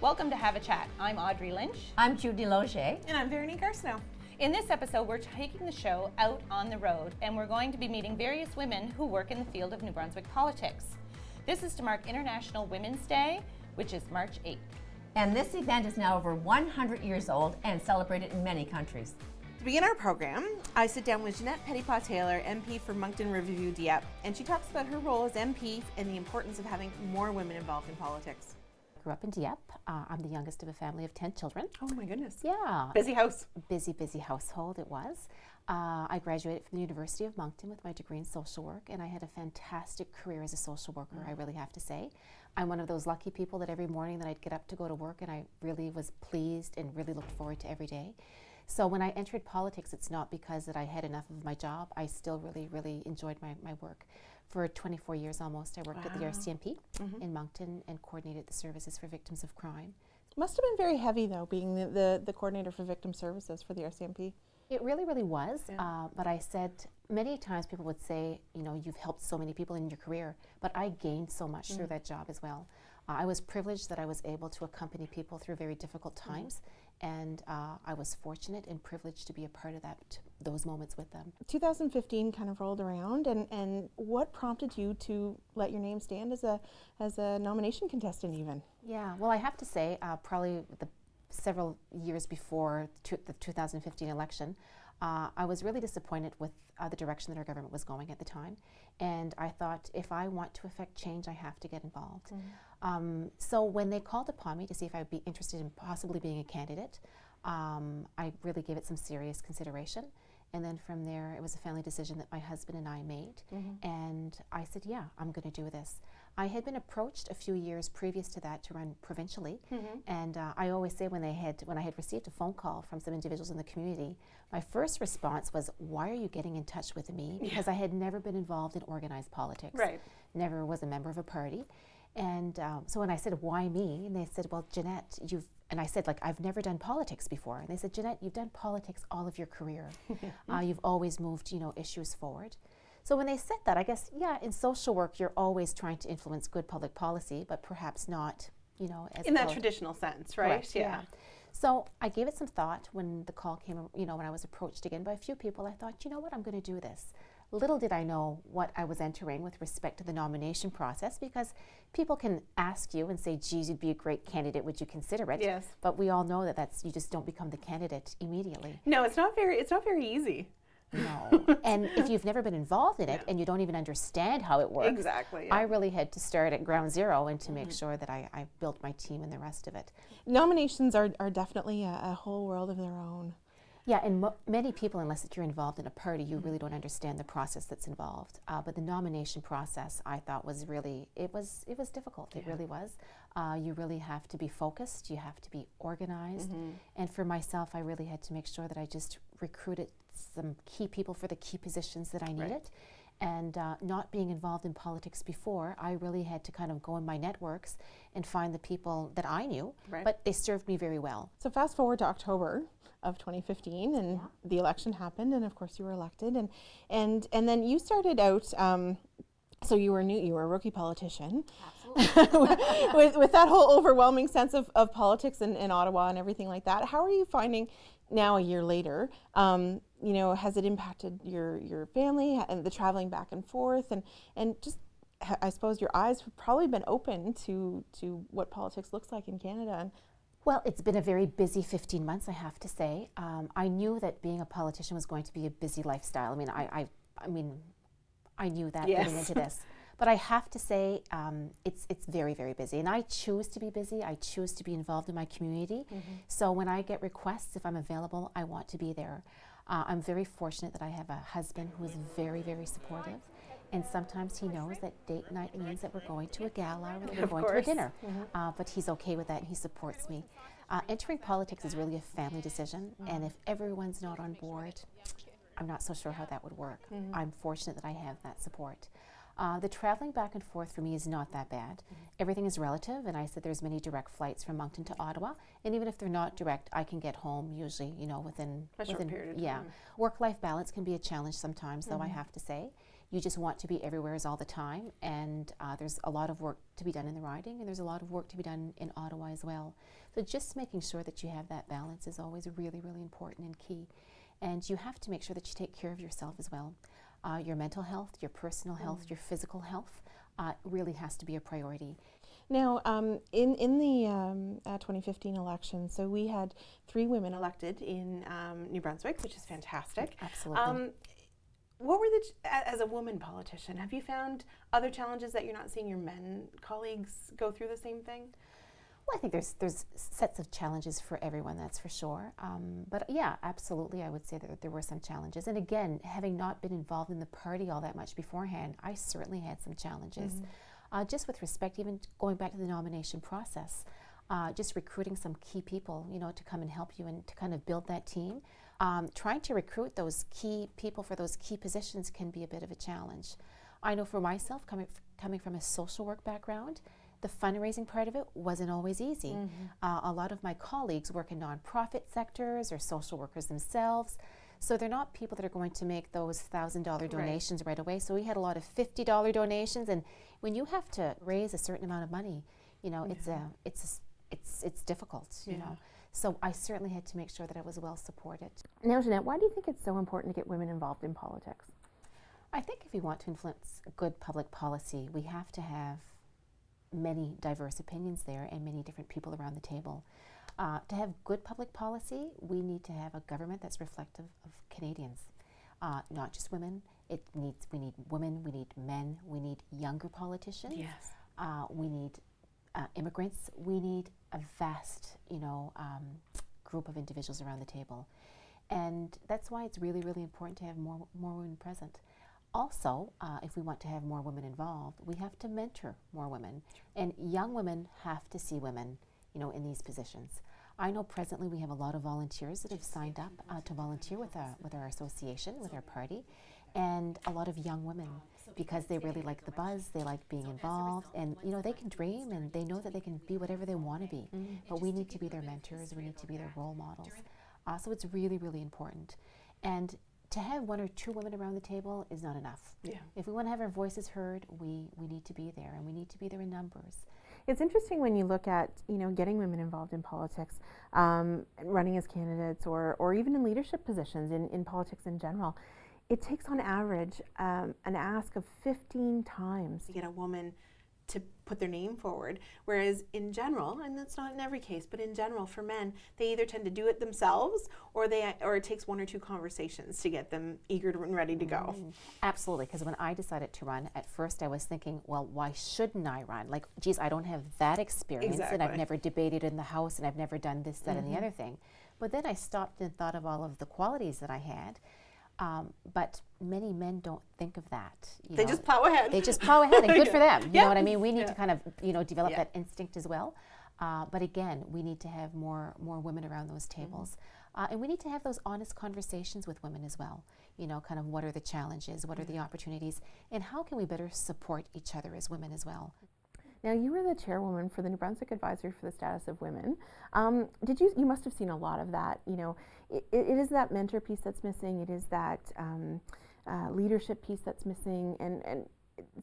Welcome to Have a Chat. I'm Audrey Lynch. I'm Judy Logier. And I'm Veronique Arsenault. In this episode, we're taking the show out on the road, and we're going to be meeting various women who work in the field of New Brunswick politics. This is to mark International Women's Day, which is March 8th. And this event is now over 100 years old and celebrated in many countries. To begin our program, I sit down with Ginette Petitpas-Taylor, MP for Moncton Riverview Dieppe, and she talks about her role as MP and the importance of having more women involved in politics. Grew up in Dieppe. I'm the youngest of a family of 10 children. Oh my goodness. Yeah. Busy house. Busy household it was. I graduated from the University of Moncton with my degree in social work, and I had a fantastic career as a social worker, I really have to say. I'm one of those lucky people that every morning that I'd get up to go to work and I really was pleased and really looked forward to every day. So when I entered politics, it's not because that I had enough of my job. I still really enjoyed my work. For 24 years almost, I worked at the RCMP in Moncton and coordinated the services for victims of crime. Must have been very heavy, though, being the coordinator for victim services for the RCMP. It really was, Yeah. but I said, many times people would say, you know, you've helped so many people in your career, but I gained so much through that job as well. I was privileged that I was able to accompany people through very difficult times, and I was fortunate and privileged to be a part of those moments with them. 2015 kind of rolled around, and what prompted you to let your name stand as a nomination contestant even? Yeah, well, I have to say, probably several years before the 2015 election, I was really disappointed with the direction that our government was going at the time. And I thought, if I want to affect change, I have to get involved. So when they called upon me to see if I would be interested in possibly being a candidate, I really gave it some serious consideration. And then from there, it was a family decision that my husband and I made. And I said, yeah, I'm going to do this. I had been approached a few years previous to that to run provincially. And I always say when I had received a phone call from some individuals in the community, my first response was, why are you getting in touch with me? Because I had never been involved in organized politics. Right. Never was a member of a party. And so when I said, why me? And they said, well, Ginette, and I said, like, I've never done politics before. And they said, Ginette, you've done politics all of your career. You've always moved, issues forward. So when they said that, I guess, yeah, in social work, you're always trying to influence good public policy, but perhaps not, as In that traditional sense, right? Correct, yeah. So I gave it some thought when the call came, when I was approached again by a few people. I thought, you know what, I'm going to do this. Little did I know what I was entering with respect to the nomination process, because people can ask you and say, geez, you'd be a great candidate, would you consider it? Yes. But we all know that you just don't become the candidate immediately. No, it's not very easy. No. And if you've never been involved in it and you don't even understand how it works, Exactly. I really had to start at ground zero and to make sure that I built my team and the rest of it. Nominations are definitely a whole world of their own. Yeah, and many people, unless you're involved in a party, you really don't understand the process that's involved. But the nomination process, I thought, was really, it was difficult. It really was. You really have to be focused. You have to be organized. And for myself, I really had to make sure that I just recruited some key people for the key positions that I needed. Right. And not being involved in politics before, I really had to kind of go in my networks and find the people that I knew, but they served me very well. So fast forward to October of 2015, and the election happened, and of course you were elected, and then you started out. So you were a rookie politician. Absolutely. with that whole overwhelming sense of politics in Ottawa and everything like that. How are you finding now, a year later? Has it impacted your family and the traveling back and forth, and just, I suppose your eyes have probably been open to what politics looks like in Canada. Well, it's been a very busy 15 months, I have to say. I knew that being a politician was going to be a busy lifestyle. I mean, I knew that getting into this. But I have to say, it's very, very busy. And I choose to be busy. I choose to be involved in my community. So when I get requests, if I'm available, I want to be there. I'm very fortunate that I have a husband who is very, very supportive. And sometimes he knows that date night means that we're going to a gala or that we're going to a dinner. But he's okay with that and he supports me. Entering politics is really a family decision. And if everyone's not on board, I'm not so sure how that would work. I'm fortunate that I have that support. The traveling back and forth for me is not that bad. Everything is relative, and I said there's many direct flights from Moncton to Ottawa, and even if they're not direct, I can get home usually, within a short period of time. Work-life balance can be a challenge sometimes, though, I have to say. You just want to be everywhere all the time, and there's a lot of work to be done in the riding, and there's a lot of work to be done in Ottawa as well. So just making sure that you have that balance is always really, really important and key. And you have to make sure that you take care of yourself as well. Your mental health, your personal health, your physical health really has to be a priority. Now, in the 2015 election, so we had 3 women elected in New Brunswick, which is fantastic. Absolutely. What were as a woman politician, have you found other challenges that you're not seeing your men colleagues go through the same thing? Well, I think there's sets of challenges for everyone, that's for sure. But yeah, absolutely, I would say that there were some challenges. And again, having not been involved in the party all that much beforehand, I certainly had some challenges. Just with respect, even going back to the nomination process, just recruiting some key people, to come and help you and to kind of build that team. Trying to recruit those key people for those key positions can be a bit of a challenge. I know for myself, coming from a social work background, the fundraising part of it wasn't always easy. A lot of my colleagues work in nonprofit sectors or social workers themselves, so they're not people that are going to make those $1,000 donations right away. So we had a lot of $50 donations, and when you have to raise a certain amount of money, it's difficult. You know. So I certainly had to make sure that I was well supported. Now, Ginette, why do you think it's so important to get women involved in politics? I think if we want to influence good public policy, we have to have many diverse opinions there and many different people around the table. To have good public policy, we need to have a government that's reflective of Canadians, not just women. We need women, we need men, we need younger politicians. Yes. We need immigrants. We need a vast, group of individuals around the table, and that's why it's really, really important to have more women present. Also, if we want to have more women involved, we have to mentor more women, and young women have to see women, in these positions. I know presently we have a lot of volunteers that have signed up to volunteer with our association, with our party, and a lot of young women, because they really like the buzz, they like being involved, and they can dream and they know that they can be whatever they want to be. But we need to be their mentors, we need to be their role models. So it's really, really important. And to have 1 or 2 women around the table is not enough. If we want to have our voices heard, we need to be there, and we need to be there in numbers. It's interesting when you look at, getting women involved in politics, running as candidates or even in leadership positions in politics in general. It takes on average an ask of 15 times to get a woman to put their name forward, whereas in general, and that's not in every case, but in general for men, they either tend to do it themselves or it takes 1 or 2 conversations to get them eager and ready to go. Absolutely, because when I decided to run, at first I was thinking, well, why shouldn't I run? Like, geez, I don't have that experience, and I've never debated in the House, and I've never done this, that, and the other thing. But then I stopped and thought of all of the qualities that I had. But many men don't think of that. They just plow ahead. They just plow ahead, and good for them. You know what I mean? We need to kind of, develop that instinct as well. But again, we need to have more women around those tables. And we need to have those honest conversations with women as well. Kind of what are the challenges, what are the opportunities, and how can we better support each other as women as well. Now, you were the chairwoman for the New Brunswick Advisory for the Status of Women. You must have seen a lot of that. It is that mentor piece that's missing. It is that leadership piece that's missing. And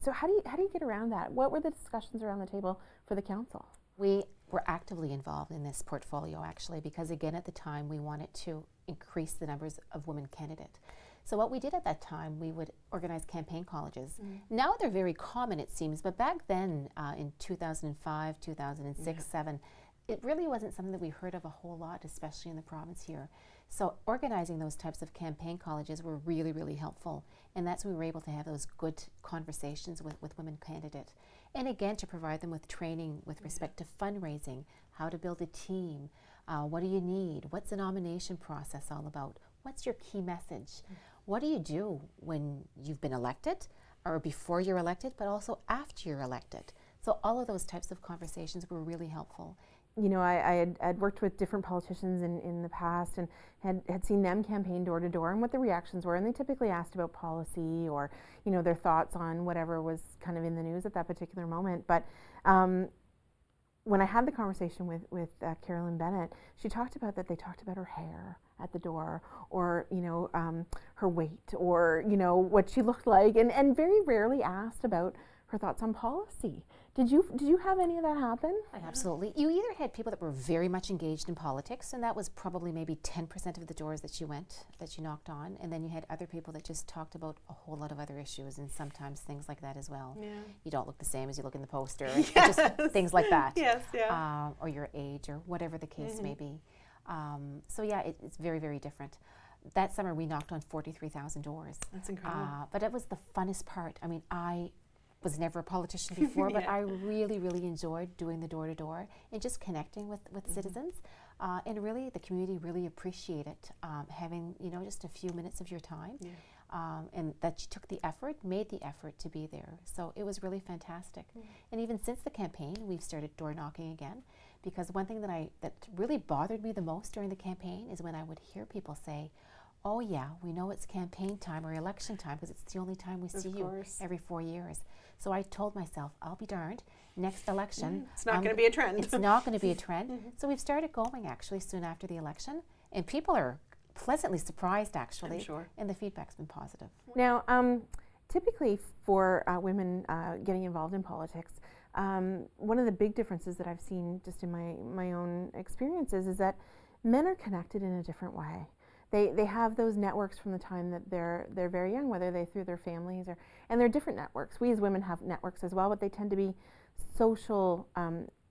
so how do you get around that? What were the discussions around the table for the council? We were actively involved in this portfolio, actually, because again, at the time, we wanted to increase the numbers of women candidates. So what we did at that time, we would organize campaign colleges. Now they're very common, it seems, but back then, in 2005, 2006, 2007, it really wasn't something that we heard of a whole lot, especially in the province here. So organizing those types of campaign colleges were really, really helpful. And that's when we were able to have those good conversations with women candidates. And again, to provide them with training with respect to fundraising, how to build a team, what do you need, what's the nomination process all about, what's your key message? What do you do when you've been elected or before you're elected, but also after you're elected? So all of those types of conversations were really helpful. I had worked with different politicians in the past and had seen them campaign door to door and what the reactions were. And they typically asked about policy or, their thoughts on whatever was kind of in the news at that particular moment. But when I had the conversation with Carolyn Bennett, she talked about that they talked about her hair at the door, or her weight, or what she looked like, and very rarely asked about her thoughts on policy. Did you have any of that happen? Absolutely. You either had people that were very much engaged in politics, and that was probably maybe 10% of the doors that you knocked on, and then you had other people that just talked about a whole lot of other issues, and sometimes things like that as well. Yeah. You don't look the same as you look in the poster, and just things like that. Yes, yeah. Or your age, or whatever the case may be. So yeah, it's very, very different. That summer we knocked on 43,000 doors. That's incredible. But it was the funnest part. I mean, I was never a politician before, but I really, really enjoyed doing the door-to-door and just connecting with citizens. And really, the community really appreciated having, just a few minutes of your time. And that you took the effort, made the effort to be there. So it was really fantastic. And even since the campaign, we've started door knocking again, because one thing that really bothered me the most during the campaign is when I would hear people say, "Oh yeah, we know it's campaign time or election time because it's the only time we see you every 4 years." So I told myself, I'll be darned, next election. It's not going to be a trend. It's not going to be a trend. So we've started going actually soon after the election, and people are pleasantly surprised actually. I'm sure. And the feedback's been positive. Now, typically for women getting involved in politics, one of the big differences that I've seen just in my own experiences is that men are connected in a different way. They have those networks from the time that they're very young, whether they through their families and they're different networks. We as women have networks as well, but they tend to be social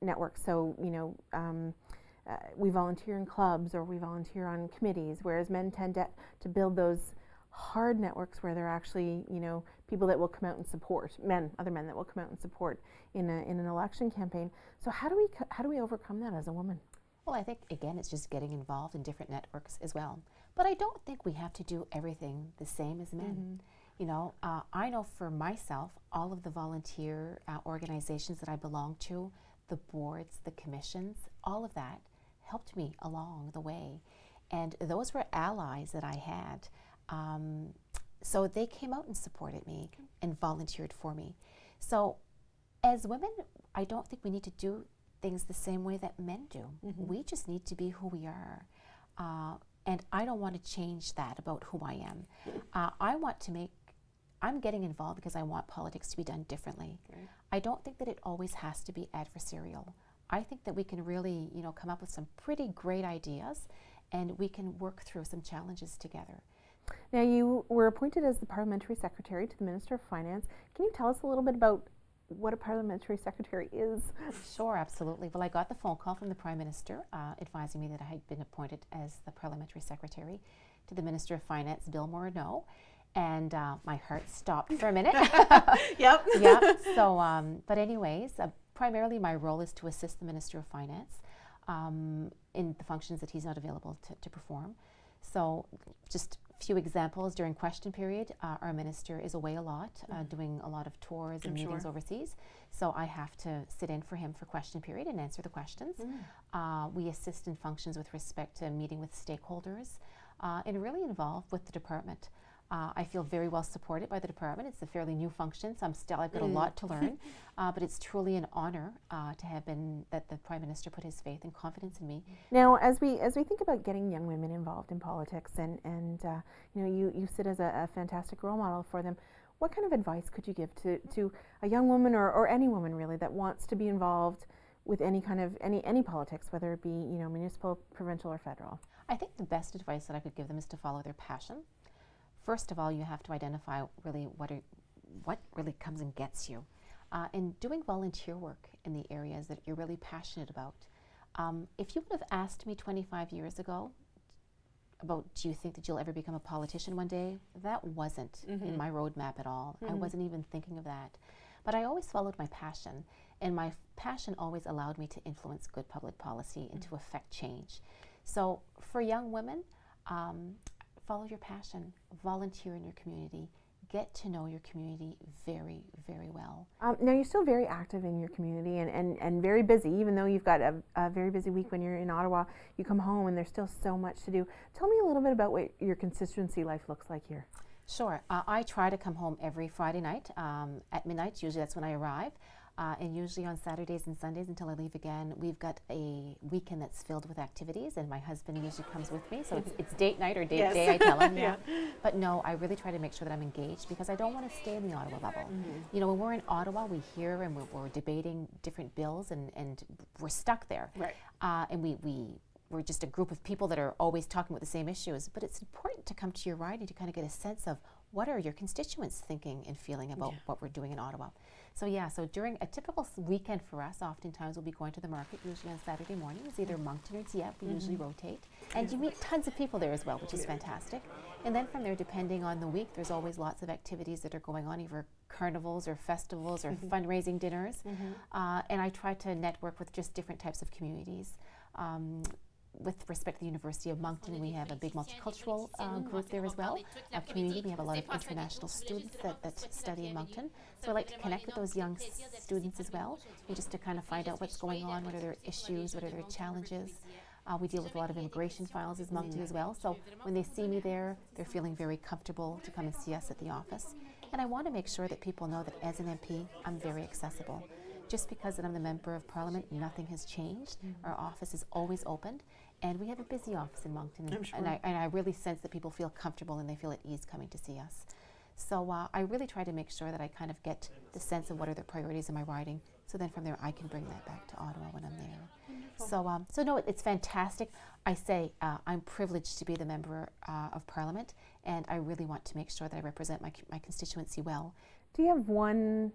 networks. So we volunteer in clubs or we volunteer on committees, whereas men tend to build those hard networks where they're actually people that will come out and support other men that will come out and support in an election campaign. So how do we overcome that as a woman? Well, I think, again, it's just getting involved in different networks as well. But I don't think we have to do everything the same as men. I know for myself, all of the volunteer organizations that I belong to, the boards, the commissions, all of that helped me along the way. And those were allies that I had. So they came out and supported me and volunteered for me. So as women, I don't think we need to do things the same way that men do. We just need to be who we are. And I don't want to change that about who I am. I'm getting involved because I want politics to be done differently. Right. I don't think that it always has to be adversarial. I think that we can really, come up with some pretty great ideas, and we can work through some challenges together. Now, you were appointed as the Parliamentary Secretary to the Minister of Finance. Can you tell us a little bit about what a Parliamentary Secretary is? Sure, absolutely. Well, I got the phone call from the Prime Minister advising me that I had been appointed as the Parliamentary Secretary to the Minister of Finance, Bill Morneau, and my heart stopped for a minute. Yep. Yeah. So, but anyways, primarily my role is to assist the Minister of Finance in the functions that he's not available to perform. So, just a few examples. During question period, our minister is away a lot, doing a lot of tours and meetings overseas. So I have to sit in for him for question period and answer the questions. We assist in functions with respect to meeting with stakeholders and really involved with the department. I feel very well supported by the department. It's a fairly new function, so I've got a lot to learn. But it's truly an honor to have that the Prime Minister put his faith and confidence in me. Now, as we think about getting young women involved in politics, and you sit as a fantastic role model for them, what kind of advice could you give to a young woman or any woman really that wants to be involved with any kind of any politics, whether it be municipal, provincial, or federal? I think the best advice that I could give them is to follow their passion. First of all, you have to identify really what really comes and gets you. And doing volunteer work in the areas that you're really passionate about. If you would have asked me 25 years ago about, do you think that you'll ever become a politician one day? That wasn't in my roadmap at all. I wasn't even thinking of that. But I always followed my passion, and my passion always allowed me to influence good public policy and to affect change. So for young women, follow your passion, volunteer in your community, get to know your community very, very well. Now, you're still very active in your community and very busy, even though you've got a very busy week when you're in Ottawa. You come home and there's still so much to do. Tell me a little bit about what your constituency life looks like here. Sure. I try to come home every Friday night at midnight. Usually that's when I arrive. And usually on Saturdays and Sundays until I leave again, we've got a weekend that's filled with activities, and my husband usually comes with me. So it's date night or date day, I tell him. Yeah. But no, I really try to make sure that I'm engaged because I don't want to stay in the Ottawa bubble. You know, when we're in Ottawa, we hear and we're debating different bills, and we're stuck there. Right. And we're just a group of people that are always talking about the same issues. But it's important to come to your riding to kind of get a sense of what are your constituents thinking and feeling about what we're doing in Ottawa. So so during a typical weekend for us, oftentimes we'll be going to the market, usually on Saturday morning. It's either Moncton or Dieppe. We usually rotate. And you meet tons of people there as well, which is fantastic. And then from there, depending on the week, there's always lots of activities that are going on, either carnivals or festivals or fundraising dinners. And I try to network with just different types of communities. With respect to the University of Moncton, we have a big multicultural group there as well. Our community, we have a lot of international students that study in Moncton. So I like to connect with those young students as well, and just to kind of find out what's going on, what are their issues, what are their challenges. We deal with a lot of immigration files as Moncton as well. So when they see me there, they're feeling very comfortable to come and see us at the office. And I want to make sure that people know that as an MP, I'm very accessible. Just because that I'm the Member of Parliament, nothing has changed. Our office is always open, and we have a busy office in Moncton. And I really sense that people feel comfortable and they feel at ease coming to see us. So I really try to make sure that I kind of get the sense of what are the priorities in my riding, so then from there I can bring that back to Ottawa when I'm there. So no, it's fantastic. I say I'm privileged to be the Member of Parliament, and I really want to make sure that I represent my constituency well. Do you have one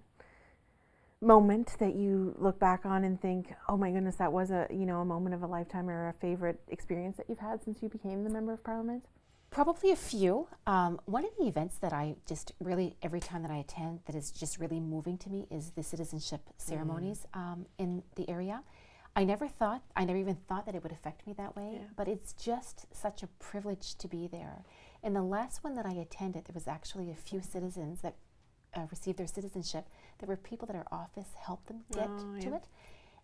moment that you look back on and think, oh my goodness, that was a moment of a lifetime, or a favorite experience that you've had since you became the Member of Parliament? Probably a few. One of the events that I just really, every time that I attend, that is just really moving to me is the citizenship ceremonies in the area. I never even thought that it would affect me that way, but it's just such a privilege to be there. And the last one that I attended, there was actually a few citizens that received their citizenship. There were people that our office helped them get to it.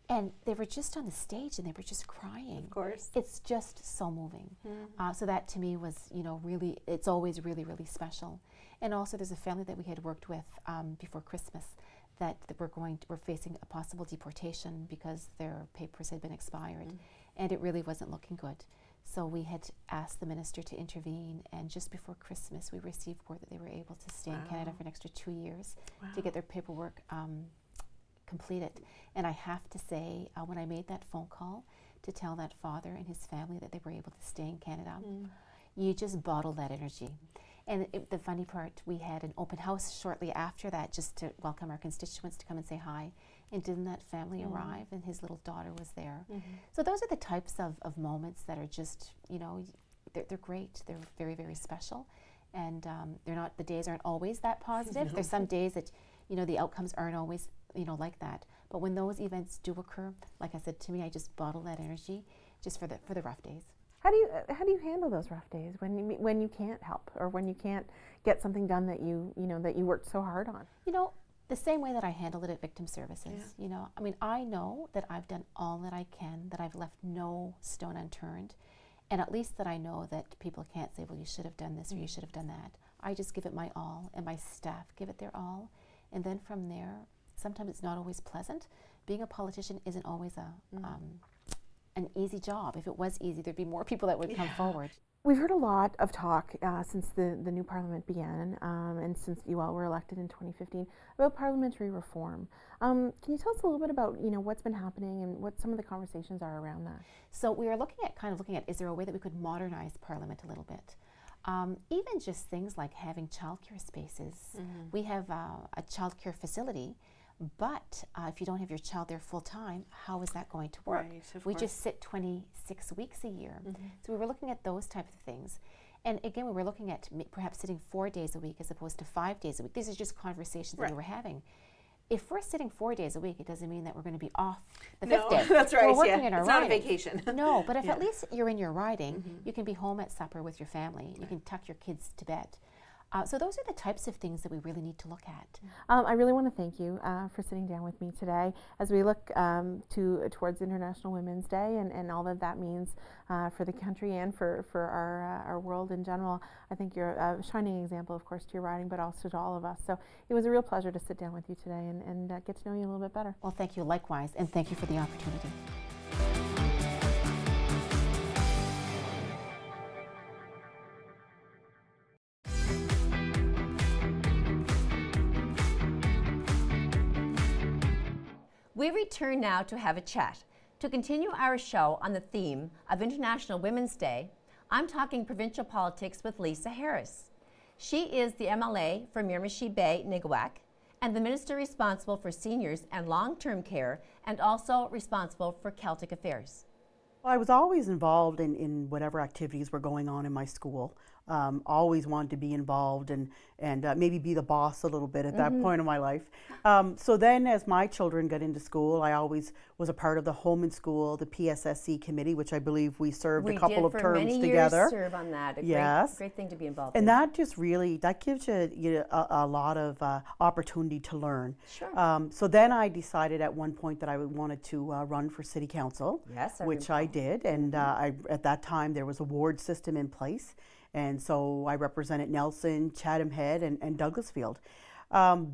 And they were just on the stage and they were just crying. Of course. It's just so moving. So that to me was, really, it's always really, really special. And also there's a family that we had worked with before Christmas that were facing a possible deportation because their papers had been expired. And it really wasn't looking good. So we had asked the minister to intervene, and just before Christmas we received word that they were able to stay in Canada for an extra 2 years to get their paperwork completed. And I have to say, when I made that phone call to tell that father and his family that they were able to stay in Canada, you just bottle that energy. And the funny part, we had an open house shortly after that just to welcome our constituents to come and say hi. And didn't that family arrive, and his little daughter was there. So those are the types of moments that are just, they're great. They're very, very special. And the days aren't always that positive. There's some days that, the outcomes aren't always, like that. But when those events do occur, like I said, to me, I just bottle that energy just for the rough days. How do you handle those rough days when you can't help, or when you can't get something done that you worked so hard on? The same way that I handled it at Victim Services. I know that I've done all that I can, that I've left no stone unturned, and at least that I know that people can't say, well, you should have done this or you should have done that. I just give it my all, and my staff give it their all, and then from there, sometimes it's not always pleasant. Being a politician isn't always an easy job. If it was easy, there'd be more people that would come forward. We've heard a lot of talk since the new Parliament began, and since you all were elected in 2015, about parliamentary reform. Can you tell us a little bit about what's been happening and what some of the conversations are around that? So we are looking at is there a way that we could modernize Parliament a little bit? Even just things like having childcare spaces. We have a childcare facility, but if you don't have your child there full time, how is that going to work? We just sit 26 weeks a year. So we were looking at those types of things. And again, we were looking at perhaps sitting 4 days a week as opposed to 5 days a week. These are just conversations that we were having. If we're sitting 4 days a week, it doesn't mean that we're going to be off the fifth day. That's right. We're working in our it's riding. not a vacation. No, but if at least you're in your riding, you can be home at supper with your family. You can tuck your kids to bed. So those are the types of things that we really need to look at. I really want to thank you for sitting down with me today as we look towards International Women's Day and all that that means for the country and for our world in general. I think you're a shining example, of course, to your riding, but also to all of us. So it was a real pleasure to sit down with you today and get to know you a little bit better. Well, thank you likewise, and thank you for the opportunity. We return now to have a chat. To continue our show on the theme of International Women's Day, I'm talking provincial politics with Lisa Harris. She is the MLA for Miramichi Bay, Niguac, and the minister responsible for seniors and long-term care, and also responsible for Celtic affairs. Well, I was always involved in whatever activities were going on in my school. Always wanted to be involved and maybe be the boss a little bit at that point in my life. So then as my children got into school, I always was a part of the Home and School, the PSSC committee, which I believe we served a couple of terms together. We did for many years serve on that. Yes. Great thing to be involved and in. that just really, that gives you a lot of opportunity to learn. Sure. So then I decided at one point that I wanted to run for City Council, Yes, which I did. And at that time there was a ward system in place. And so I represented Nelson, Chatham Head, and Douglasfield.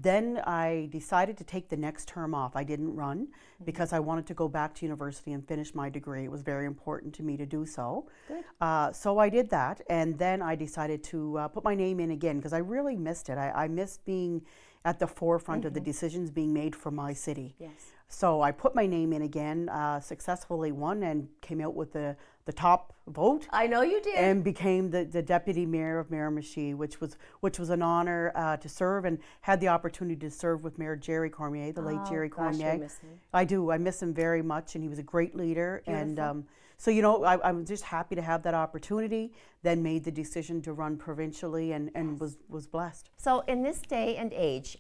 Then I decided to take the next term off. I didn't run because I wanted to go back to university and finish my degree. It was very important to me to do so. Good. So I did that, and then I decided to put my name in again because I really missed it. I missed being at the forefront of the decisions being made for my city. Yes. So I put my name in again, successfully won, and came out with the top vote. I know you did. And became the deputy mayor of Miramichi, which was an honor to serve, and had the opportunity to serve with Mayor Jerry Cormier, the late Jerry Cormier. I miss him. I do. I miss him very much, and he was a great leader. Beautiful. And so I'm just happy to have that opportunity. Then made the decision to run provincially, and was blessed. So in this day and age,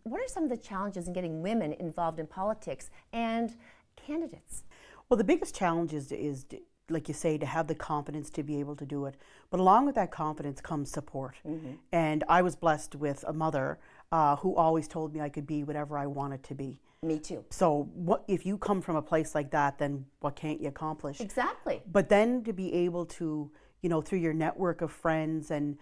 what are some of the challenges in getting women involved in politics and candidates? Well, the biggest challenge is like you say, to have the confidence to be able to do it. But along with that confidence comes support. And I was blessed with a mother who always told me I could be whatever I wanted to be. Me too. So if you come from a place like that, then what can't you accomplish? Exactly. But then to be able to, through your network of friends and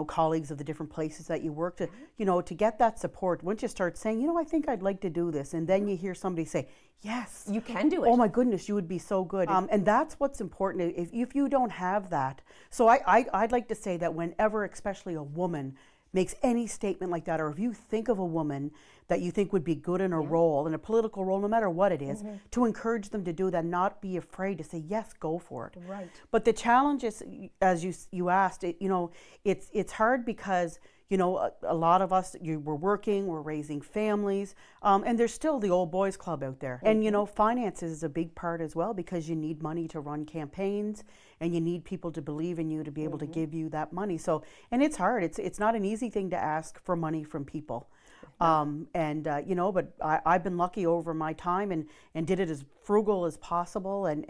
colleagues of the different places that you work, to get that support. Once you start saying, I think I'd like to do this, and then you hear somebody say, yes, you can do it. Oh my goodness, you would be so good. And that's what's important. If you don't have that, so I'd like to say that whenever, especially a woman, makes any statement like that, or if you think of a woman that you think would be good in a role, in a political role, no matter what it is, to encourage them to do that, not be afraid to say, yes, go for it. Right. But the challenge is, as you asked, it's hard because, a lot of us, we're working, we're raising families, and there's still the old boys club out there. And, finances is a big part as well, because you need money to run campaigns, and you need people to believe in you to be able to give you that money. So, and it's hard. It's not an easy thing to ask for money from people. But I've been lucky over my time and did it as frugal as possible, and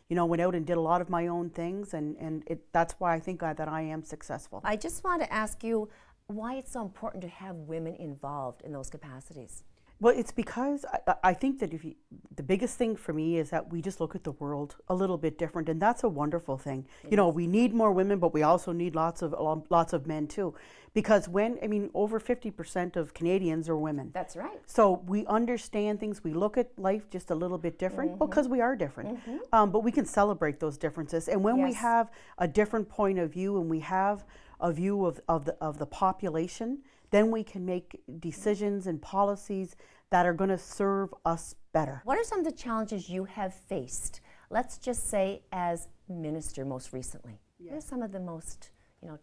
went out and did a lot of my own things, and that's why I think that I am successful. I just want to ask you why it's so important to have women involved in those capacities. Well, it's because I think that the biggest thing for me is that we just look at the world a little bit different, and that's a wonderful thing. Yes. We need more women, but we also need lots of men too, because over 50% of Canadians are women. That's right. So we understand things. We look at life just a little bit different, because we are different. But we can celebrate those differences, and when we have a different point of view, and we have a view of the population, then we can make decisions and policies that are going to serve us better. What are some of the challenges you have faced, let's just say as minister most recently? Yes. What are some of the most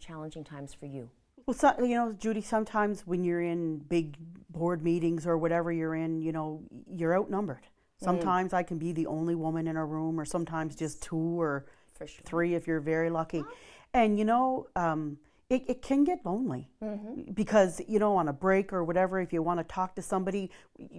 challenging times for you? Well, Judy, sometimes when you're in big board meetings or whatever you're in, you're outnumbered. Sometimes I can be the only woman in a room, or sometimes just two or three if you're very lucky. And it can get lonely because, you know, on a break or whatever, if you want to talk to somebody,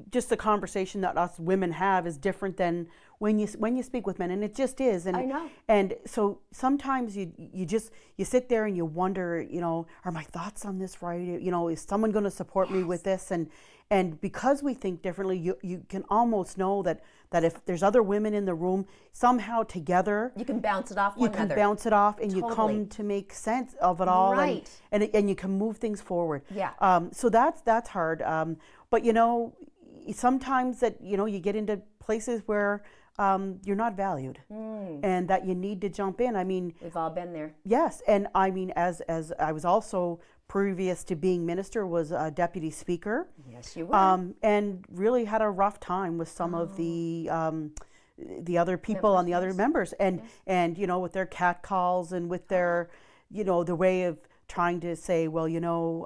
just the conversation that us women have is different than when you speak with men, and it just is. And I know. And so sometimes you sit there and you wonder, you know, are my thoughts on this right? You know, is someone going to support me with this? And because we think differently, you can almost know that if there's other women in the room, somehow together You can bounce it off one another. you can bounce it off, and you Totally. come to make sense of it all, Right. and you can move things forward. Yeah. So that's hard. But you know, sometimes that, you know, you get into places where you're not valued, and that you need to jump in. I mean, We've all been there. yes, and I mean, as I was also, previous to being minister, was a deputy speaker. Yes, you were. And really had a rough time with some of the other people on the other members, and you know, with their cat calls and with their, you know, the way of trying to say, well, you know,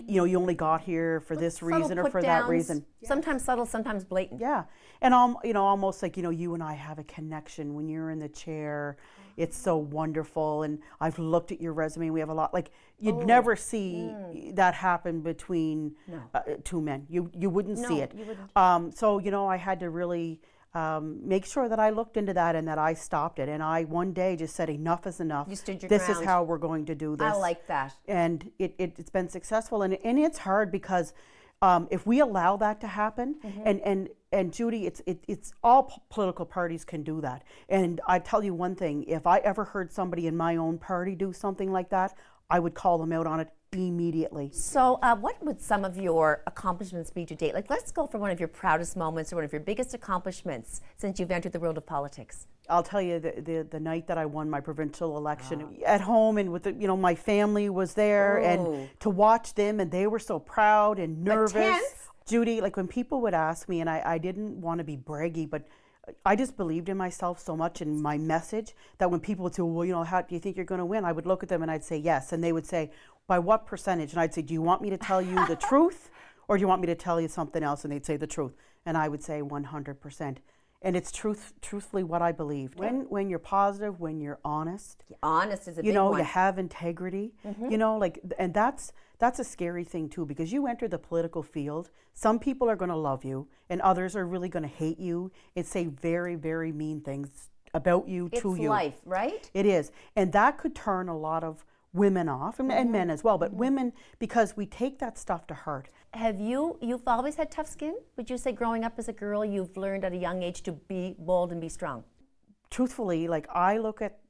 you only got here for this Subtle reason or for that put-downs, reason. Sometimes subtle, sometimes blatant. Yeah, and you know, almost like, you know, you and I have a connection when you're in the chair. It's so wonderful, and I've looked at your resume. We have a lot. Like, you'd never see that happen between two men. You wouldn't see it. You wouldn't. So, you know, I had to really make sure that I looked into that and that I stopped it. And I one day just said, enough is enough. You stood your This ground. is how we're going to do this. I like that. And it's been successful, and it's hard because if we allow that to happen, and Judy, it's all political parties can do that. And I tell you one thing: if I ever heard somebody in my own party do something like that, I would call them out on it immediately. So what would some of your accomplishments be to date? Like, let's go for one of your proudest moments or one of your biggest accomplishments since you've entered the world of politics. I'll tell you, the night that I won my provincial election at home, and with you know, my family was there, and to watch them, and they were so proud and nervous. tense? Judy, like when people would ask me, and I didn't want to be braggy, but I just believed in myself so much in my message that when people would say, well, you know, how do you think you're going to win? I would look at them and I'd say yes, and they would say, by what percentage? And I'd say, do you want me to tell you the truth, or do you want me to tell you something else? And they'd say the truth, and I would say 100%. And it's truthfully what I believed. When you're positive, when you're honest, Honest is a you big know, one. you have integrity, you know, like, and that's a scary thing too, because you enter the political field, some people are going to love you, and others are really going to hate you and say very, very mean things about you, to It's you. life, right? It is. And that could turn a lot of women off, and men as well, but women, because we take that stuff to heart. You've always had tough skin? Would you say growing up as a girl, you've learned at a young age to be bold and be strong? Truthfully, like, I look at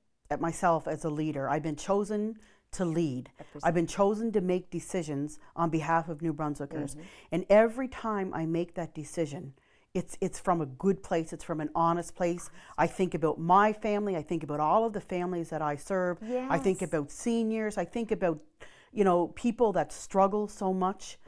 myself as a leader. I've been chosen to lead. I've been chosen to make decisions on behalf of New Brunswickers. And every time I make that decision, it's from a good place, it's from an honest place. I think about my family, I think about all of the families that I serve. I think Yes. about seniors, I think about, you know, people that struggle so much.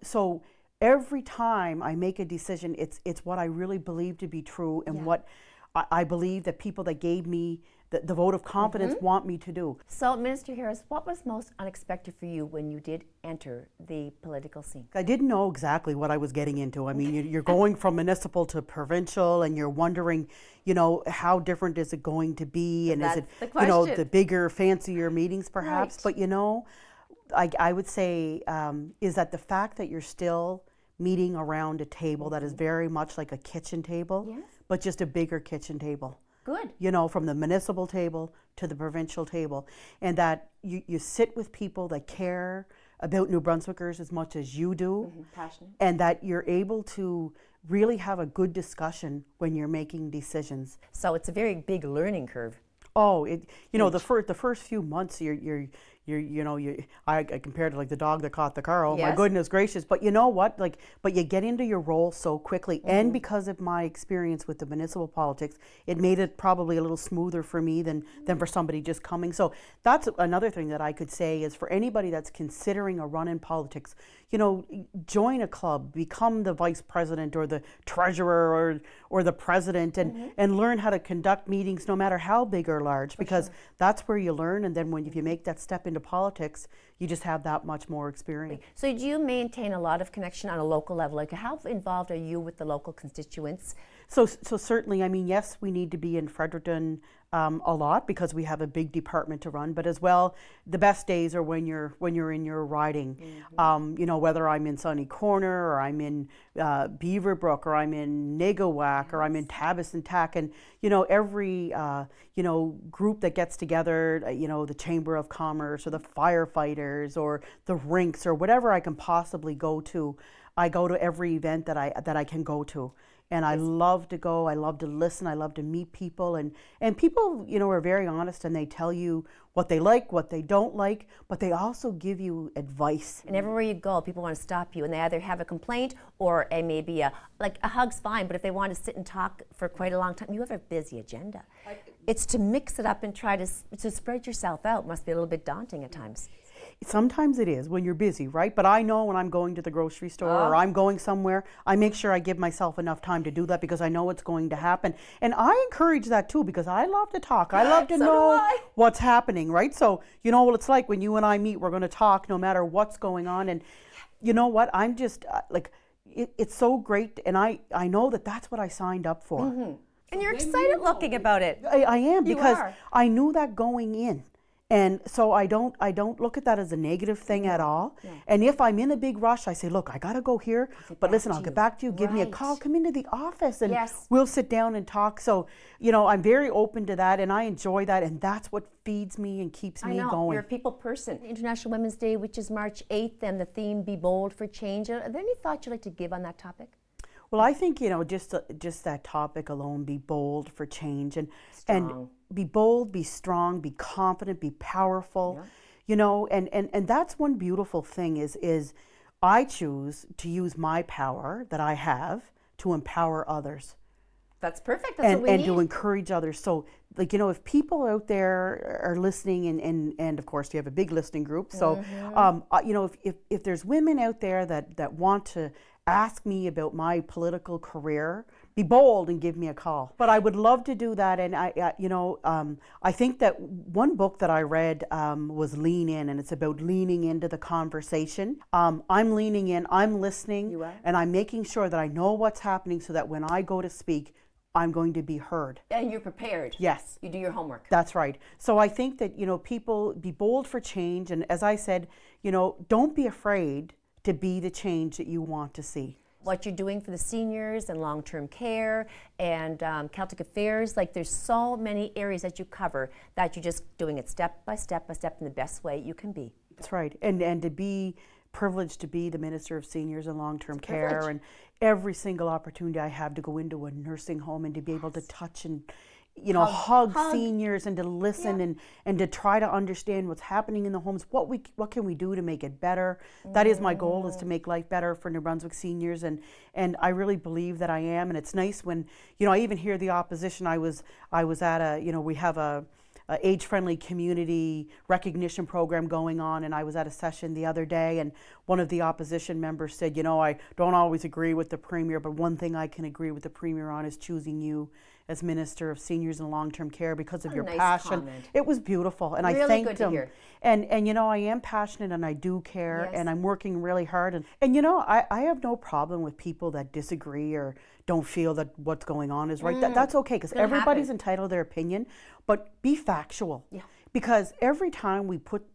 So every time I make a decision, it's what I really believe to be true, and what I believe that people that gave me the vote of confidence want me to do. So, Minister Harris, what was most unexpected for you when you did enter the political scene? I didn't know exactly what I was getting into. I mean, you're going from municipal to provincial, and you're wondering, you know, how different is it going to be, and is That's it, the you know, question. the bigger, fancier meetings perhaps? Right. But you know, I would say is that the fact that you're still meeting around a table that is very much like a kitchen table, Yes. but just a bigger kitchen table. Good. You know, from the municipal table to the provincial table, and that you sit with people that care about New Brunswickers as much as you do, Passionate. and that you're able to really have a good discussion when you're making decisions. So it's a very big learning curve. Oh, you know, the first few months, I compared it like the dog that caught the car. Oh my Yes. goodness gracious! But you know what? Like, but you get into your role so quickly, and because of my experience with the municipal politics, it made it probably a little smoother for me than for somebody just coming. So that's another thing that I could say is for anybody that's considering a run in politics, you know, join a club, become the vice president or the treasurer or the president, and learn how to conduct meetings, no matter how big or large, because that's where you learn. And then if you make that step into politics, you just have that much more experience. So do you maintain a lot of connection on a local level? Like, how involved are you with the local constituents? So certainly, I mean, yes, we need to be in Fredericton a lot because we have a big department to run, but as well, the best days are when you're in your riding. You know, whether I'm in Sunny Corner or I'm in Beaverbrook or I'm in Nagawac or I'm in Tabas and Tack, and you know, every you know, group that gets together, you know, the Chamber of Commerce or the firefighters or the rinks or whatever I can possibly go to. I go to every event that I can go to. And I love to go, I love to listen, I love to meet people, and people, you know, are very honest and they tell you what they like, what they don't like, but they also give you advice. And everywhere you go, people want to stop you, and they either have a complaint or maybe a hug's fine, but if they want to sit and talk for quite a long time, you have a busy agenda. It's to mix it up and try to spread yourself out. Must be a little bit daunting at times. Sometimes it is when you're busy, right? But I know when I'm going to the grocery store or I'm going somewhere, I make sure I give myself enough time to do that because I know what's going to happen. And I encourage that too because I love to talk. I love to know what's happening, right? So you know what it's like when you and I meet, we're going to talk no matter what's going on. And you know what? I'm just like, it's so great. And I know that that's what I signed up for. And you're excited looking about it. I am because I knew that going in. And so I don't look at that as a negative thing at all. Yeah. And if I'm in a big rush, I say, look, I got to go here, but listen, I'll get back to you. Give me a call, come into the office, and we'll sit down and talk. So, you know, I'm very open to that, and I enjoy that, and that's what feeds me and keeps me going. You're a people person. International Women's Day, which is March 8th, and the theme, Be Bold for Change. Are there any thoughts you'd like to give on that topic? Well, I think, you know, just that topic alone, be bold for change and be bold, be strong, be confident, be powerful, you know, and that's one beautiful thing is I choose to use my power that I have to empower others. That's perfect. That's what we need. And to encourage others. So, like, you know, if people out there are listening, and of course you have a big listening group. So, you know, if there's women out there that want to ask me about my political career, be bold and give me a call. But I would love to do that. And I think that one book that I read was Lean In, and it's about leaning into the conversation. I'm leaning in, I'm listening, and I'm making sure that I know what's happening so that when I go to speak, I'm going to be heard. And you're prepared. Yes. You do your homework. That's right. So I think that, you know, people be bold for change. And as I said, you know, don't be afraid to be the change that you want to see. What you're doing for the seniors and long-term care and Celtic Affairs, like there's so many areas that you cover that you're just doing it step by step in the best way you can be. That's right. And to be privileged to be the Minister of Seniors and Long-Term Care, and every single opportunity I have to go into a nursing home and to be able to touch and, you know, hug seniors and to listen and to try to understand what's happening in the homes. What can we do to make it better? That is my goal, is to make life better for New Brunswick seniors, and I really believe that I am. And it's nice when, you know, I even hear the opposition. I was at a, you know, we have a age-friendly community recognition program going on, and I was at a session the other day, and one of the opposition members said, you know, I don't always agree with the Premier, but one thing I can agree with the Premier on is choosing you as Minister of Seniors and Long-Term Care because of your passion. Comment. It was beautiful, and really I thanked him. And you know, I am passionate and I do care, and I'm working really hard. And you know, I have no problem with people that disagree or don't feel that what's going on is right. That's okay, because everybody's entitled to their opinion, but be factual. Yeah. Because every time we put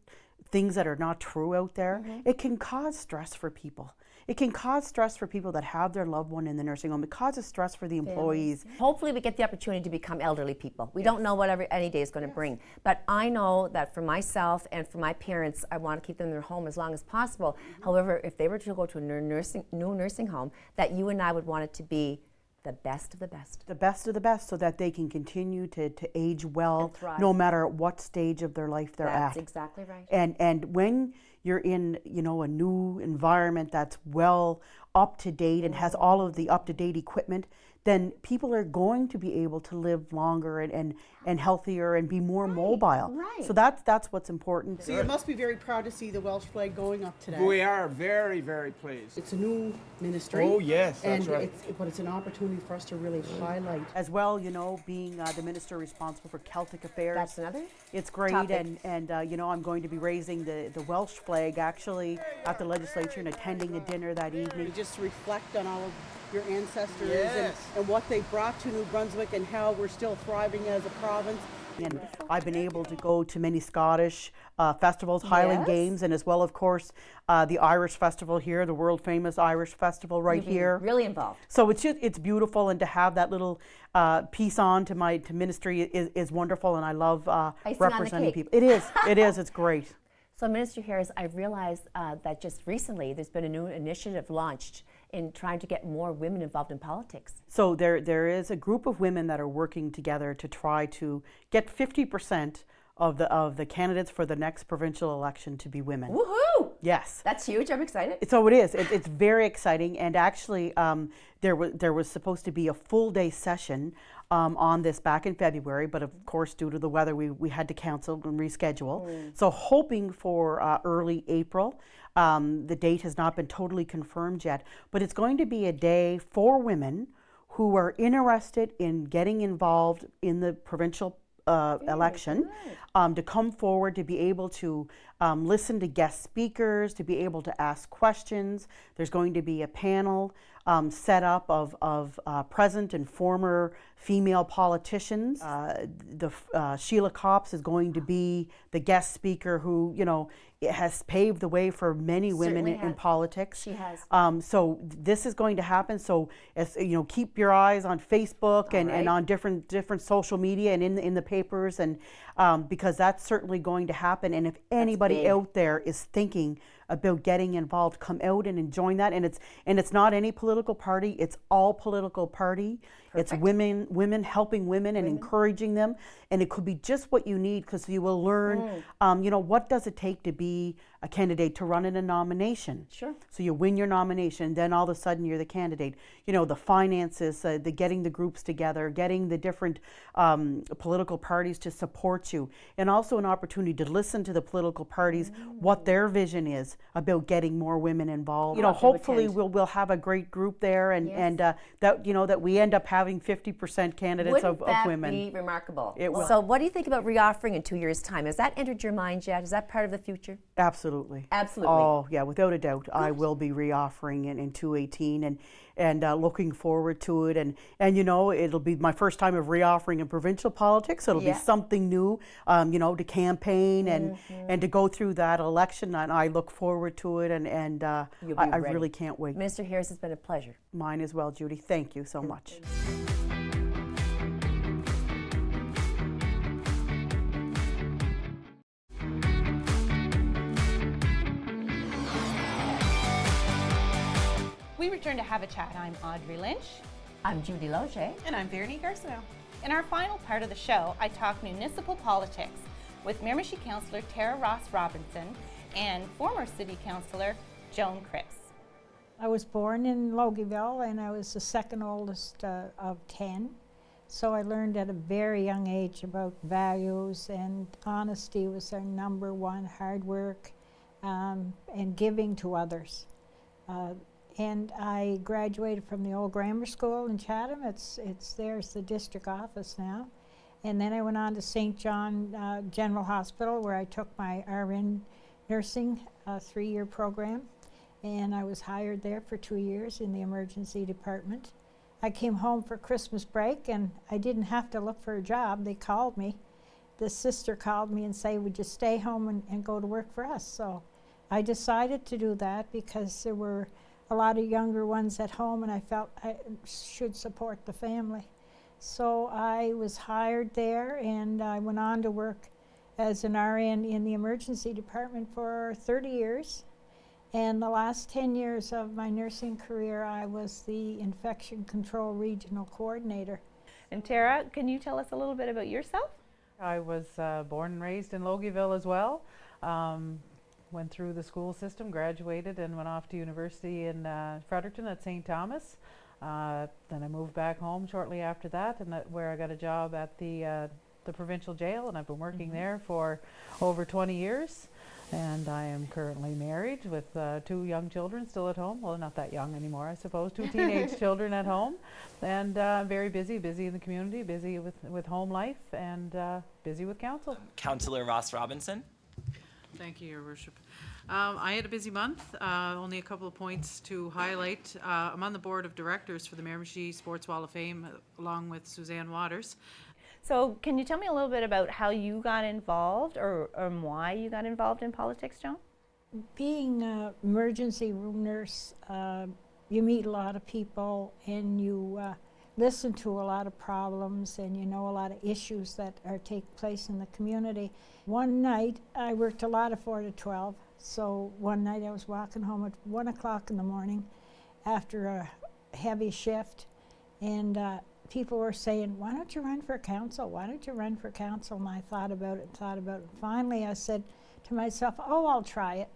things that are not true out there, it can cause stress for people. It can cause stress for people that have their loved one in the nursing home. It causes stress for the employees. Hopefully we get the opportunity to become elderly people. We don't know what any day is going to bring. But I know that for myself and for my parents, I want to keep them in their home as long as possible. However, if they were to go to a new nursing home, that you and I would want it to be the best of the best. The best of the best, so that they can continue to age well, no matter what stage of their life they're at. That's exactly right. And when you're in, you know, a new environment that's well up to date and has all of the up to date equipment, then people are going to be able to live longer and healthier and be more mobile. Right. So that's what's important. So you must be very proud to see the Welsh flag going up today. We are very, very pleased. It's a new ministry. Oh yes, that's right. But it's an opportunity for us to really highlight. As well, you know, being the minister responsible for Celtic Affairs. That's another. It's great, topic. and you know, I'm going to be raising the Welsh flag actually at the legislature and attending a dinner that evening. Just to reflect on all of your ancestors and what they brought to New Brunswick and how we're still thriving as a province. And I've been able to go to many Scottish festivals, Highland Yes. Games, and as well, of course, the Irish Festival here, the world famous Irish Festival right You've been here. really involved. So it's beautiful, and to have that little piece on to ministry is wonderful, and I love Icing on the representing cake. people. It is, it's great. So Minister Harris, I've realized that just recently there's been a new initiative launched in trying to get more women involved in politics. So there is a group of women that are working together to try to get 50% of the candidates for the next provincial election to be women. Woohoo! Yes. That's huge. I'm excited. So it is. It's very exciting, and actually, there was supposed to be a full day session on this back in February, but of course, due to the weather, we had to cancel and reschedule. So hoping for early April. The date has not been totally confirmed yet, but it's going to be a day for women who are interested in getting involved in the provincial election, to come forward, to be able to listen to guest speakers, to be able to ask questions. There's going to be a panel set up of present and former female politicians. Sheila Copps is going to be the guest speaker who, has paved the way for many women Certainly in has. politics. She has. So this is going to happen. So as keep your eyes on Facebook and right. on different social media and in the papers, and because that's certainly going to happen. And if anybody big. out there is thinking about getting involved, come out and join that. And it's not any political party. It's all political party. It's women helping women and encouraging them. And it could be just what you need, because you will learn, what does it take to be a candidate, to run in a nomination. Sure. So you win your nomination, then all of a sudden you're the candidate. The finances, the getting the groups together, getting the different political parties to support you, and also an opportunity to listen to the political parties, what their vision is about getting more women involved. Hopefully we'll have a great group there, and that we end up having 50% candidates Wouldn't of that women. be remarkable? It will. So what do you think about reoffering in 2 years' time? Has that entered your mind yet? Is that part of the future? Absolutely. Absolutely. Oh, yeah, without a doubt. I will be reoffering in 2018 and looking forward to it. And it'll be my first time of reoffering in provincial politics. So it'll be something new, to campaign and to go through that election. And I look forward to it, and I really can't wait. Minister Harris, it's been a pleasure. Mine as well, Judy. Thank you so much. We return to Have a Chat. I'm Audrey Lynch. I'm Judy Loge. And I'm Verity Garceau. In our final part of the show, I talk municipal politics with Miramichi Councillor Tara Ross Robinson and former City Councillor Joan Cripps. I was born in Logieville, and I was the second oldest of 10. So I learned at a very young age about values, and honesty was our number one, hard work, and giving to others. And I graduated from the old grammar school in Chatham. There's the district office now. And then I went on to St. John General Hospital, where I took my RN nursing 3-year program. And I was hired there for 2 years in the emergency department. I came home for Christmas break, and I didn't have to look for a job. They called me. The sister called me and said, would you stay home and go to work for us? So I decided to do that because there were a lot of younger ones at home, and I felt I should support the family. So I was hired there, and I went on to work as an RN in the emergency department for 30 years. And the last 10 years of my nursing career, I was the infection control regional coordinator. And Tara, can you tell us a little bit about yourself? I was born and raised in Logieville as well. Went through the school system, graduated, and went off to university in Fredericton at St. Thomas. Then I moved back home shortly after that, and where I got a job at the provincial jail, and I've been working there for over 20 years. And I am currently married with 2 young children still at home. Well, not that young anymore, I suppose. 2 teenage children at home. And very busy in the community, busy with home life, and busy with council. Councillor Ross Robinson. Thank you, Your Worship. I had a busy month. Only a couple of points to highlight. I'm on the board of directors for the Miramichi Sports Wall of Fame, along with Suzanne Waters. So can you tell me a little bit about how you got involved or why you got involved in politics, Joan? Being an emergency room nurse, you meet a lot of people and you listen to a lot of problems and you know a lot of issues that are taking place in the community. One night, I worked a lot of 4 to 12, so one night I was walking home at 1 o'clock in the morning after a heavy shift, and people were saying, why don't you run for council? Why don't you run for council? And I thought about it and thought about it. Finally, I said to myself, oh, I'll try it.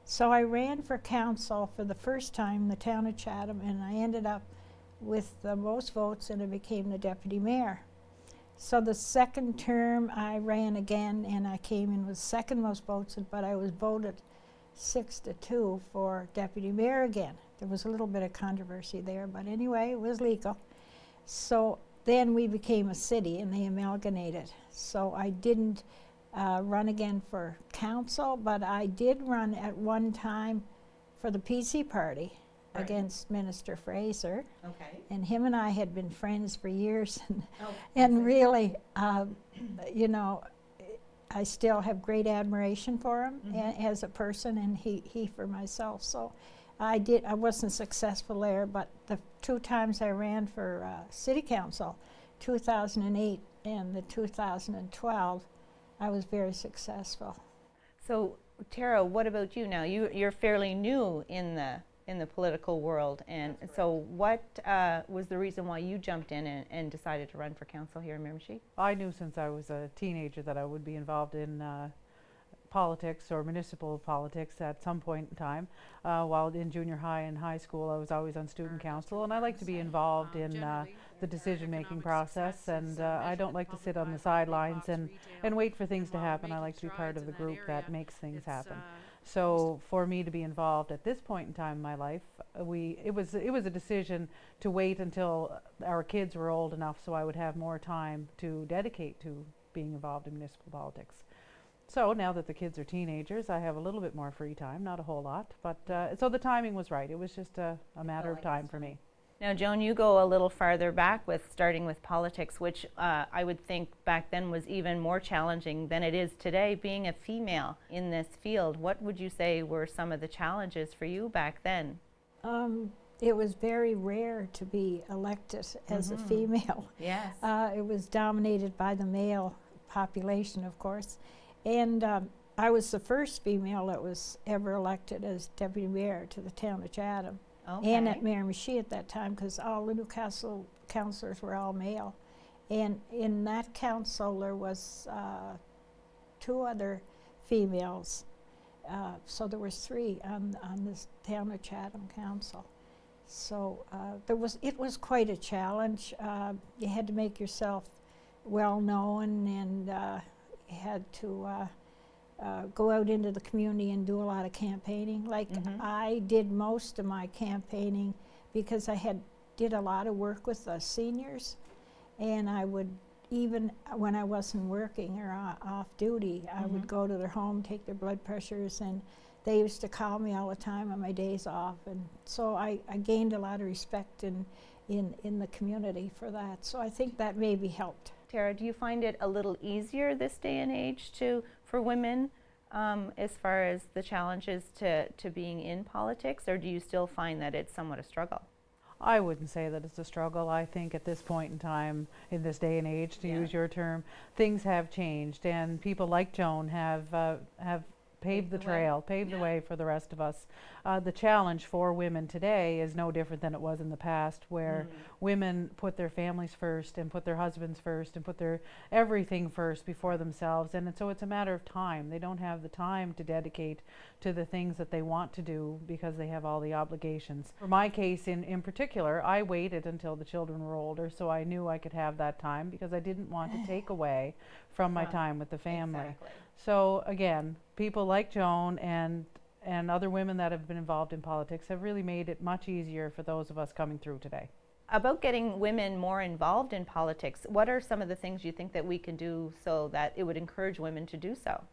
So I ran for council for the first time in the town of Chatham, and I ended up with the most votes, and I became the deputy mayor. So the second term I ran again, and I came in with second most votes, but I was voted 6-2 for deputy mayor again. There was a little bit of controversy there, but anyway, it was legal. So then we became a city, and they amalgamated. So I didn't run again for council, but I did run at one time for the PC party against Minister Fraser. Okay. And him and I had been friends for years, and really, you know, I still have great admiration for him as a person, and he for myself. So I wasn't successful there, but the 2 times I ran for City Council, 2008 and the 2012, I was very successful. So Tara, what about you now? You're fairly new in the political world, and so what was the reason why you jumped in and decided to run for council here in Miramichi? I knew since I was a teenager that I would be involved in politics or municipal politics at some point in time. While in junior high and high school, I was always on student council, and I like to be involved in the decision-making process, and I don't like to sit on the sidelines and wait for things to happen. I like to be part of the group that makes things happen. So for me to be involved at this point in time in my life, it was a decision to wait until our kids were old enough so I would have more time to dedicate to being involved in municipal politics. So now that the kids are teenagers, I have a little bit more free time, not a whole lot, but so the timing was right. It was just a matter of time for me. Now, Joan, you go a little farther back with starting with politics, which I would think back then was even more challenging than it is today, being a female in this field. What would you say were some of the challenges for you back then? It was very rare to be elected as a female. Yes. It was dominated by the male population, of course. And I was the first female that was ever elected as deputy mayor to the town of Chatham. Okay. And at Miramichi at that time, because all the Newcastle councillors were all male. And in that council, there was 2 other females. So there was 3 on this town of Chatham council. So it was quite a challenge. You had to make yourself well known, and you had to go out into the community and do a lot of campaigning. Like I did most of my campaigning because I did a lot of work with the seniors, and I would, even when I wasn't working or off duty, I would go to their home, take their blood pressures, and they used to call me all the time on my days off, and so I gained a lot of respect in the community for that. So I think that maybe helped. Tara, do you find it a little easier this day and age for women as far as the challenges to being in politics, or do you still find that it's somewhat a struggle? I wouldn't say that it's a struggle. I think at this point in time, in this day and age, to use your term, things have changed, and people like Joan have paved the trail, paved the way for the rest of us. The challenge for women today is no different than it was in the past, where women put their families first and put their husbands first and put their everything first before themselves, and so it's a matter of time. They don't have the time to dedicate to the things that they want to do because they have all the obligations. For my case in particular, I waited until the children were older so I knew I could have that time, because I didn't want to take away from my time with the family. Exactly. So again, people like Joan and other women that have been involved in politics have really made it much easier for those of us coming through today. About getting women more involved in politics, what are some of the things you think that we can do so that it would encourage women to do so?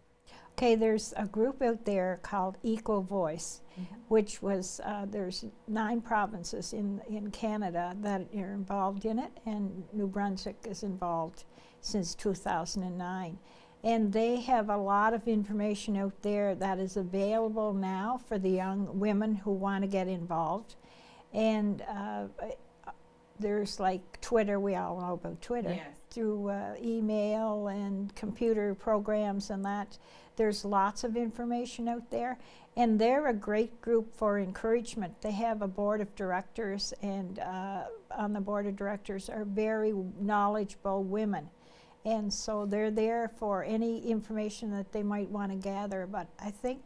Okay, there's a group out there called Equal Voice, which was, there's 9 provinces in Canada that are involved in it, and New Brunswick is involved since 2009. And they have a lot of information out there that is available now for the young women who want to get involved. And there's like Twitter, we all know about Twitter, Yes. through email and computer programs and that. There's lots of information out there, and they're a great group for encouragement. They have a board of directors, and on the board of directors are very knowledgeable women. And so they're there for any information that they might want to gather. But I think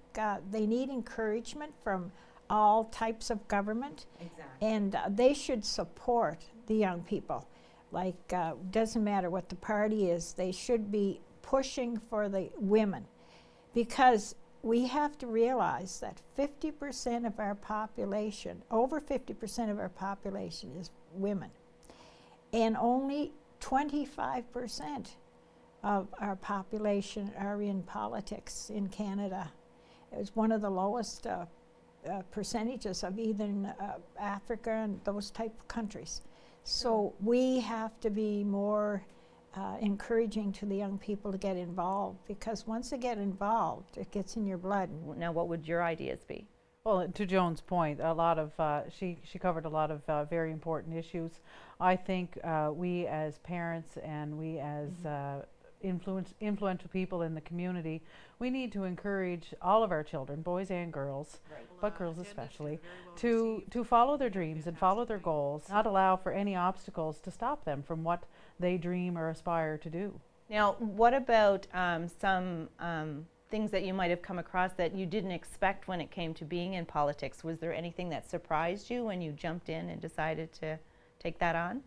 they need encouragement from all types of government. Exactly. And they should support the young people. Like, doesn't matter what the party is, they should be pushing for the women. Because we have to realize that 50% of our population, over 50% of our population is women. And only 25% of our population are in politics in Canada. It was one of the lowest percentages of even Africa and those type of countries. So we have to be more encouraging to the young people to get involved, because once they get involved, it gets in your blood. Now, what would your ideas be? Well, to Joan's point, a lot of she covered a lot of very important issues. I think we as parents and we as influential people in the community, we need to encourage all of our children, boys and girls, but girls especially, to follow their dreams and follow their goals, not allow for any obstacles to stop them from what they dream or aspire to do. Now, what about some things that you might have come across that you didn't expect when it came to being in politics? Was there anything that surprised you when you jumped in and decided to take that on?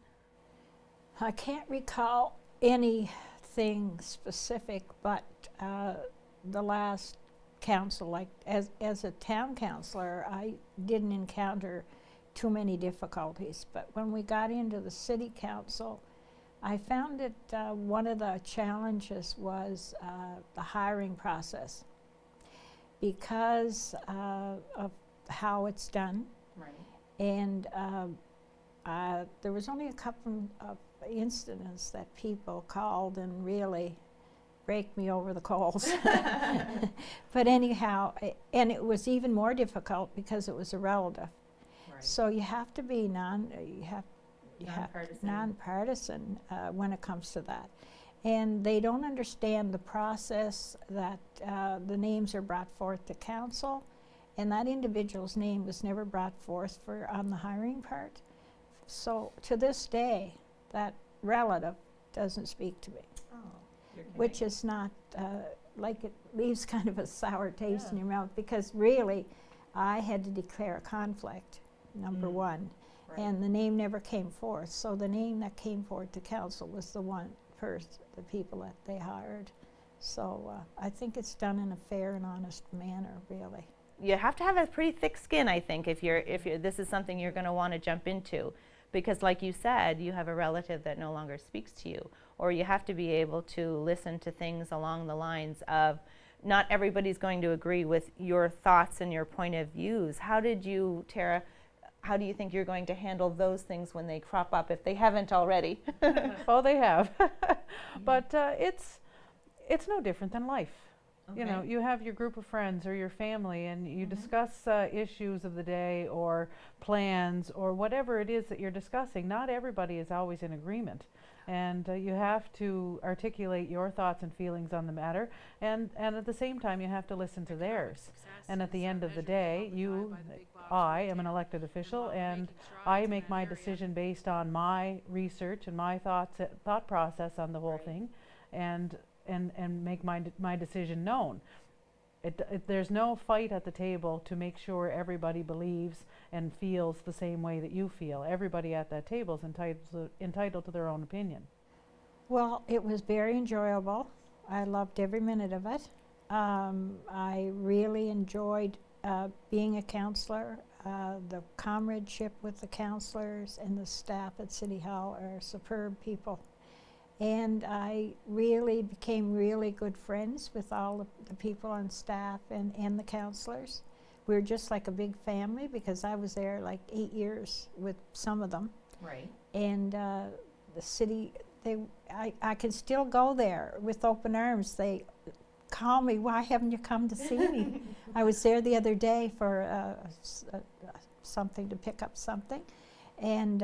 I can't recall anything specific, but the last council, like as a town councillor, I didn't encounter too many difficulties. But when we got into the city council, I found that one of the challenges was the hiring process, because of how it's done. Right. And there was only a couple of incidents that people called and really raked me over the coals. But anyhow, and it was even more difficult because it was a relative. Right. So you have to be Nonpartisan. nonpartisan when it comes to that. And they don't understand the process that the names are brought forth to council, and that individual's name was never brought forth on the hiring part. So to this day, that relative doesn't speak to me, which is not, like, it leaves kind of a sour taste in your mouth, because really I had to declare a conflict, number one. Right. And the name never came forth. So the name that came forth to council was the people that they hired. So I think it's done in a fair and honest manner, really. You have to have a pretty thick skin, I think, if this is something you're going to want to jump into, because, like you said, you have a relative that no longer speaks to you, or you have to be able to listen to things along the lines of, not everybody's going to agree with your thoughts and your point of views. How did you, Tara? How do you think you're going to handle those things when they crop up, if they haven't already? Oh, they have. But it's no different than life. Okay. You know, you have your group of friends or your family, and you discuss issues of the day or plans or whatever it is that you're discussing. Not everybody is always in agreement. And you have to articulate your thoughts and feelings on the matter, and at the same time you have to listen to theirs. And at the end of the day, I am an elected official, and I make my decision based on my research and my thought process on the whole thing, and make my decision known. There's no fight at the table to make sure everybody believes and feels the same way that you feel. Everybody at that table is entitled to their own opinion. Well, it was very enjoyable. I loved every minute of it. I really enjoyed being a councillor. The comradeship with the councillors and the staff at City Hall are superb people. And I really became really good friends with all of the people on staff and the councillors. We were just like a big family because I was there like 8 years with some of them. Right. And the city, I can still go there with open arms. They call me, why haven't you come to see me? I was there the other day for something, to pick up something. And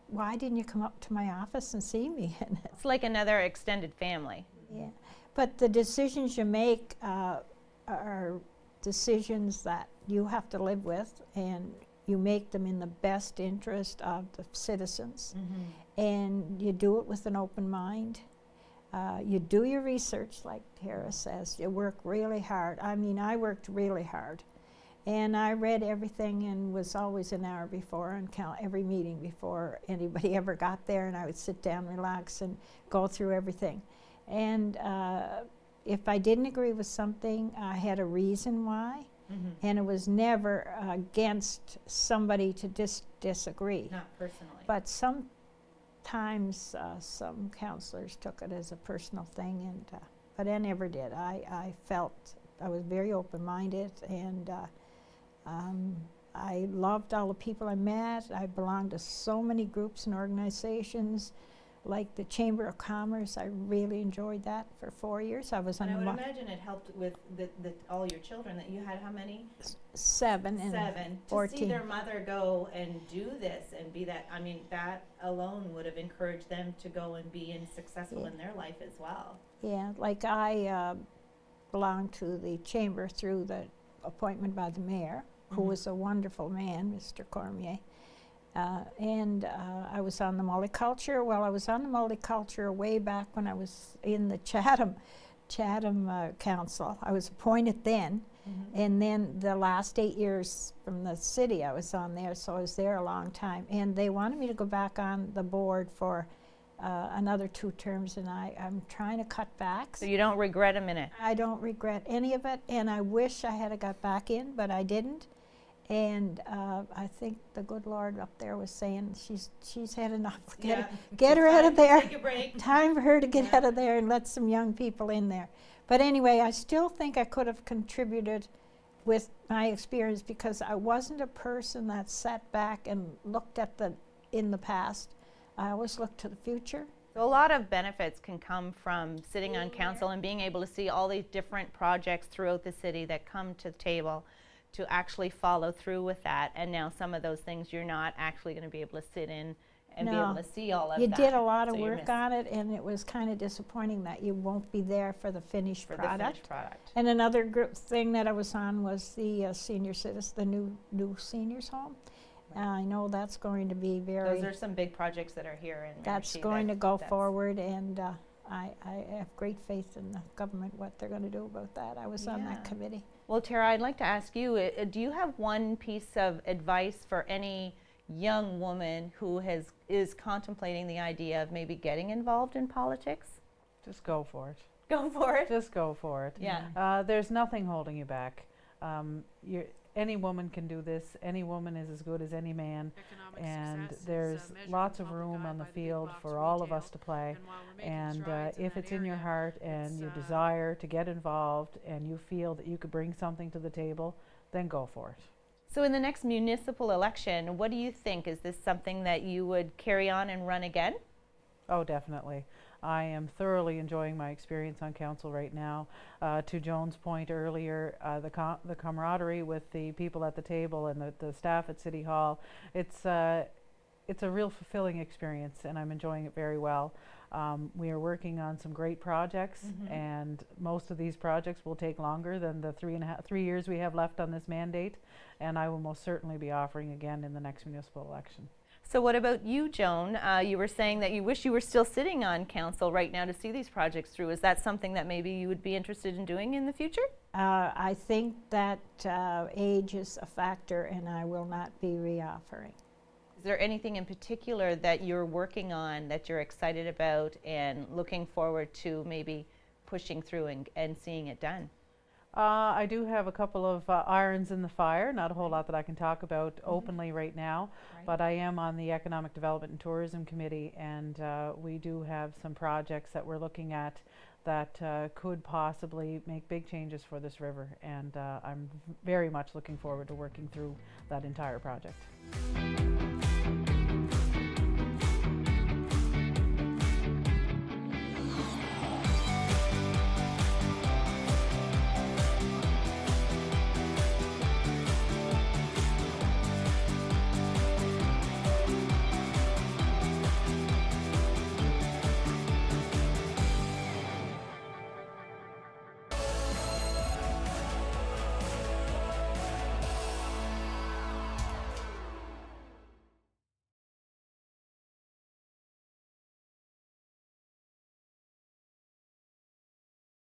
why didn't you come up to my office and see me? It's like another extended family. Yeah, but the decisions you make are decisions that you have to live with, and you make them in the best interest of the citizens. And you do it with an open mind. You do your research, like Tara says. You work really hard. I mean, I worked really hard. And I read everything and was always an hour before and count every meeting before anybody ever got there, and I would sit down, relax, and go through everything. And if I didn't agree with something, I had a reason why, and it was never against somebody to disagree. Not personally. But sometimes some councillors took it as a personal thing, and but I never did. I felt I was very open-minded, and I loved all the people I met. I belonged to so many groups and organizations, like the Chamber of Commerce. I really enjoyed that for 4 years. I was on And I the would imagine it helped with all your children, that you had how many? 7 and 7. 14. To see their mother go and do this and be that, I mean, that alone would have encouraged them to go and be successful in their life as well. Yeah, like I belonged to the Chamber through the appointment by the mayor, who was a wonderful man, Mr. Cormier. And I was on the multicultural. Well, I was on the multicultural way back when I was in the Chatham Council. I was appointed then, and then the last 8 years from the city I was on there, so I was there a long time. And they wanted me to go back on the board for another 2 terms, and I'm trying to cut back. So you don't regret a minute? I don't regret any of it, and I wish I had got back in, but I didn't. And I think the good Lord up there was saying she's had enough. Get her out of there. Take a break. Time for her to get out of there and let some young people in there. But anyway, I still think I could have contributed with my experience, because I wasn't a person that sat back and looked at in the past. I always looked to the future. So a lot of benefits can come from sitting on council and being able to see all these different projects throughout the city that come to the table, to actually follow through with that. And now some of those things you're not actually going to be able to sit in and be able to see all of You that. did a lot of So you work miss on it, and it was kind of disappointing that you won't be there for the finished for product. the finished product. And another thing that I was on was the senior citizens, the new seniors home. I know that's going to be very. Those are some big projects that are here in That's Miramichi going to go that's forward, and I have great faith in the government, what they're going to do about that. I was on that Yeah. committee. Well, Tara, I'd like to ask you, do you have one piece of advice for any young woman who is contemplating the idea of maybe getting involved in politics? Just go for it. Go for it. Just go for it. Yeah. There's nothing holding you back. Any woman can do this. Any woman is as good as any man. Economic And success is, there's measured lots in of public room eye on the by the big field box for all of retail. us to play. And while we're making And strides in if that it's in your area, heart and you it's, desire to get involved and you feel that you could bring something to the table, then go for it. So in the next municipal election, what do you think? Is this something that you would carry on and run again? Oh, definitely. I am thoroughly enjoying my experience on council right now. To Joan's point earlier, the camaraderie with the people at the table and the staff at City Hall, it's a real fulfilling experience, and I'm enjoying it very well. We are working on some great projects, and most of these projects will take longer than the 3 years we have left on this mandate, and I will most certainly be offering again in the next municipal election. So what about you, Joan? You were saying that you wish you were still sitting on council right now to see these projects through. Is that something that maybe you would be interested in doing in the future? I think that age is a factor, and I will not be reoffering. Is there anything in particular that you're working on that you're excited about and looking forward to maybe pushing through and seeing it done? I do have a couple of irons in the fire, not a whole lot that I can talk about openly right now, but I am on the Economic Development and Tourism Committee, and we do have some projects that we're looking at that could possibly make big changes for this river, and I'm very much looking forward to working through that entire project.